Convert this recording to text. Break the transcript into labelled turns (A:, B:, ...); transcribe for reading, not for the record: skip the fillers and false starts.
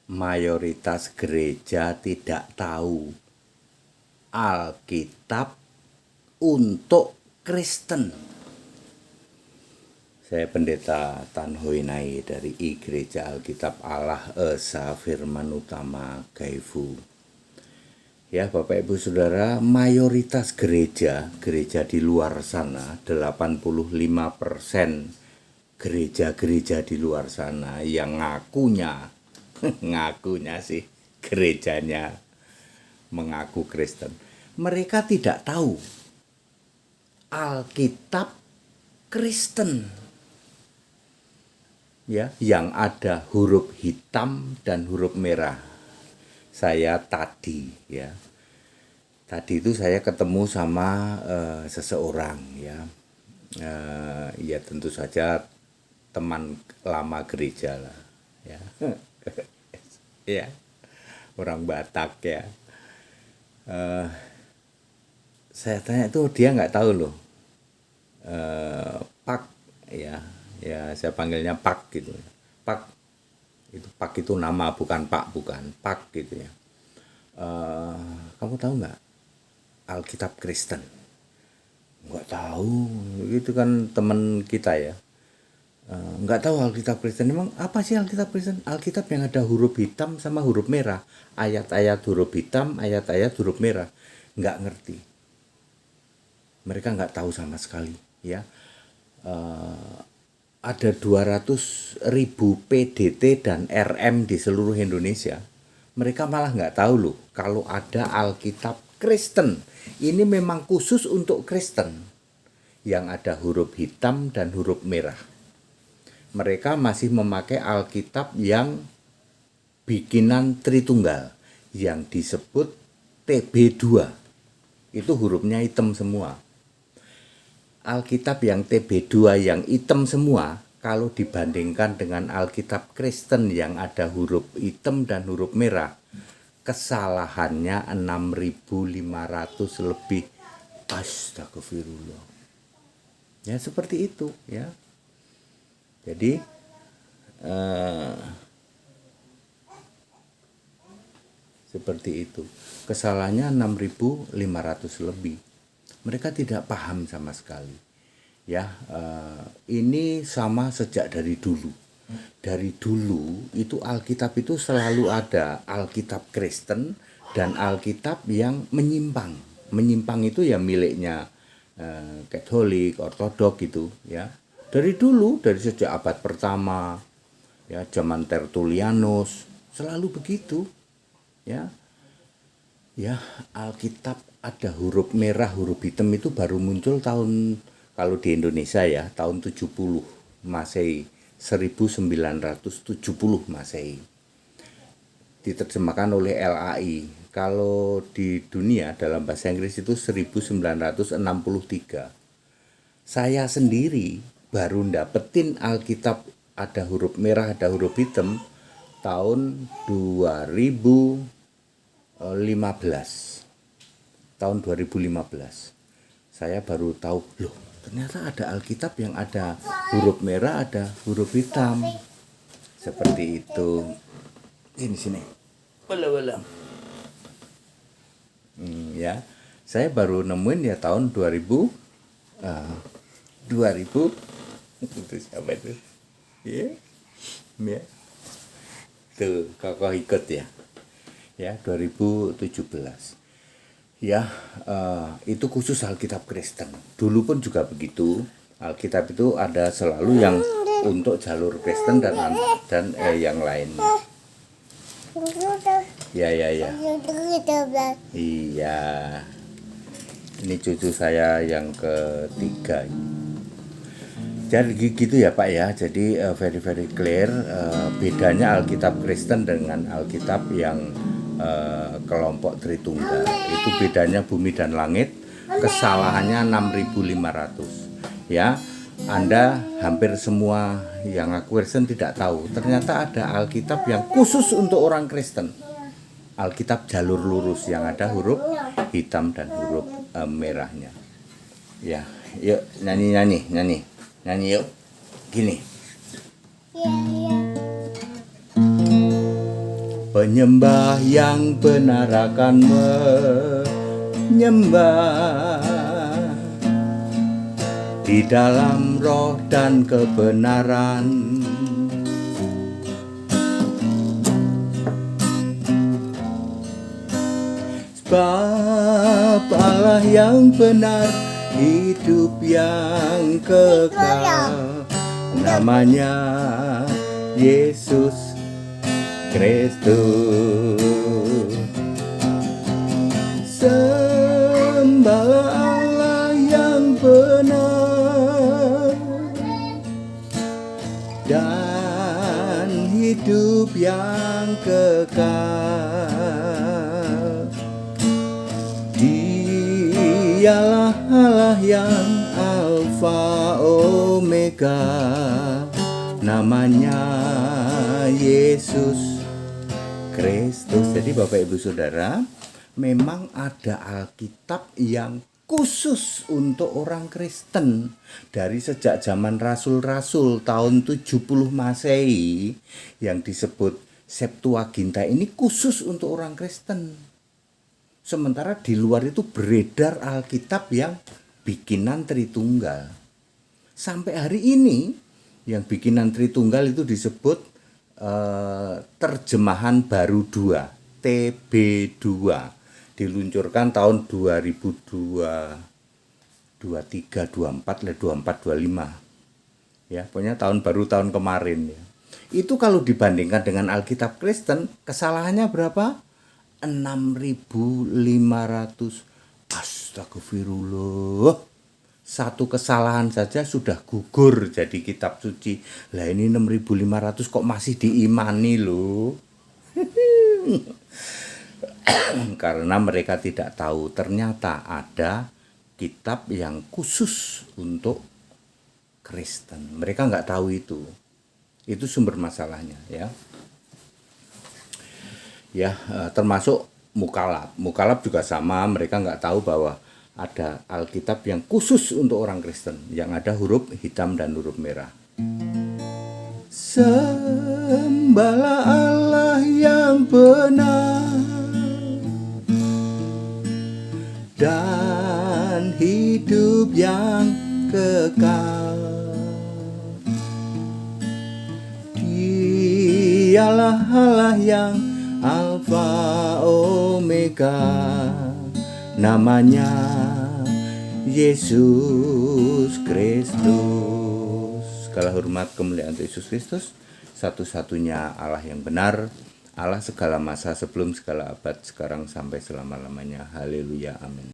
A: mayoritas gereja tidak tahu Alkitab untuk Kristen. Saya Pendeta Tan Hoi Nai dari I Gereja Alkitab Allah Esa Firman Utama Gaifu. Ya Bapak Ibu Saudara, mayoritas gereja di luar sana, 85% gereja-gereja di luar sana yang ngakunya sih gerejanya mengaku Kristen. Mereka tidak tahu Alkitab Kristen. Ya, yang ada huruf hitam dan huruf merah. Saya tadi itu saya ketemu sama seseorang ya. Ya tentu saja teman lama gereja lah ya. Ya, orang Batak ya. Saya tanya itu dia nggak tahu loh. Pak ya saya panggilnya Pak gitu. Pak itu nama bukan Pak, bukan Pak gitu ya. Kamu tahu nggak Alkitab Kristen? Nggak tahu, itu kan teman kita ya. Nggak tahu Alkitab Kristen. Emang apa sih Alkitab Kristen? Alkitab yang ada huruf hitam sama huruf merah, ayat-ayat huruf hitam, ayat-ayat huruf merah. Nggak ngerti, mereka nggak tahu sama sekali ya. Ada 200.000 PDT dan RM di seluruh Indonesia. Mereka malah nggak tahu loh kalau ada Alkitab Kristen. Ini memang khusus untuk Kristen yang ada huruf hitam dan huruf merah. Mereka masih memakai Alkitab yang bikinan Tritunggal yang disebut TB2. Itu hurufnya hitam semua. Alkitab yang TB2 yang hitam semua, kalau dibandingkan dengan Alkitab Kristen yang ada huruf hitam dan huruf merah, kesalahannya 6.500 lebih. Astagfirullah. Ya seperti itu ya. Jadi seperti itu. Kesalahannya 6.500 lebih. Mereka tidak paham sama sekali. Ya, ini sama sejak dari dulu. Dari dulu itu Alkitab itu selalu ada Alkitab Kristen dan Alkitab yang menyimpang. Menyimpang itu ya miliknya Katolik, Ortodok gitu ya. Dari dulu, dari sejak abad pertama, ya zaman Tertullianus selalu begitu, ya. Ya, Alkitab ada huruf merah, huruf hitam itu baru muncul tahun, kalau di Indonesia ya, tahun 70 Masehi, 1970 Masehi. Diterjemahkan oleh LAI. Kalau di dunia dalam bahasa Inggris itu 1963. Saya sendiri baru dapetin Alkitab ada huruf merah, ada huruf hitam tahun 2015. Tahun 2015. Saya baru tahu, loh ternyata ada Alkitab yang ada huruf merah, ada huruf hitam. Seperti itu. Sini. Wala. Ya. Saya baru nemuin ya tahun 2000 itu siapa itu? Ya. Ya. Tuh, kakak ikut ya. Ya, 2017. Ya, itu khusus Alkitab Kristen. Dulu pun juga begitu. Alkitab itu ada selalu yang untuk jalur Kristen dan yang lainnya. Ya. Iya. Ini cucu saya yang ketiga. Jadi gitu ya Pak ya. Jadi very clear bedanya Alkitab Kristen dengan Alkitab yang kelompok Tritunggal. Itu bedanya bumi dan langit. Kesalahannya 6.500. Ya. Anda hampir semua yang aku Kristen tidak tahu. Ternyata ada Alkitab yang khusus untuk orang Kristen. Alkitab jalur lurus yang ada huruf hitam dan huruf merahnya. Ya, yuk nyanyi yuk. Gini. Penyembah yang benar akan menyembah di dalam roh dan kebenaran. Sebab Allah yang benar, hidup yang kekal, namanya Yesus Kristus. Sembahlah Allah yang benar dan hidup yang kekal. Dialah Allah yang Alfa Omega, namanya Yesus Kristus. Jadi Bapak Ibu Saudara, memang ada Alkitab yang khusus untuk orang Kristen. Dari sejak zaman Rasul-Rasul tahun 70 Masehi yang disebut Septuaginta ini khusus untuk orang Kristen. Sementara di luar itu beredar Alkitab yang bikinan Tritunggal. Sampai hari ini yang bikinan Tritunggal itu disebut terjemahan baru 2, TB2, diluncurkan tahun 2002, 23, 24, 25. Ya, pokoknya tahun baru tahun kemarin ya. Itu kalau dibandingkan dengan Alkitab Kristen, kesalahannya berapa? 6.500. Astagfirullah. Satu kesalahan saja sudah gugur jadi kitab suci. Lah ini 6.500 kok masih diimani loh. Karena mereka tidak tahu ternyata ada kitab yang khusus untuk Kristen. Mereka nggak tahu itu. Itu sumber masalahnya ya. Ya, termasuk Mukalab. Mukalab juga sama, mereka nggak tahu bahwa ada Alkitab yang khusus untuk orang Kristen, yang ada huruf hitam dan huruf merah. Sembahlah Allah yang benar dan hidup yang kekal. Dialah Allah yang Alfa Omega, namanya Yesus Kristus. Segala hormat kemuliaan Yesus Kristus, satu-satunya Allah yang benar, Allah segala masa, sebelum segala abad, sekarang sampai selama-lamanya. Haleluya, amin.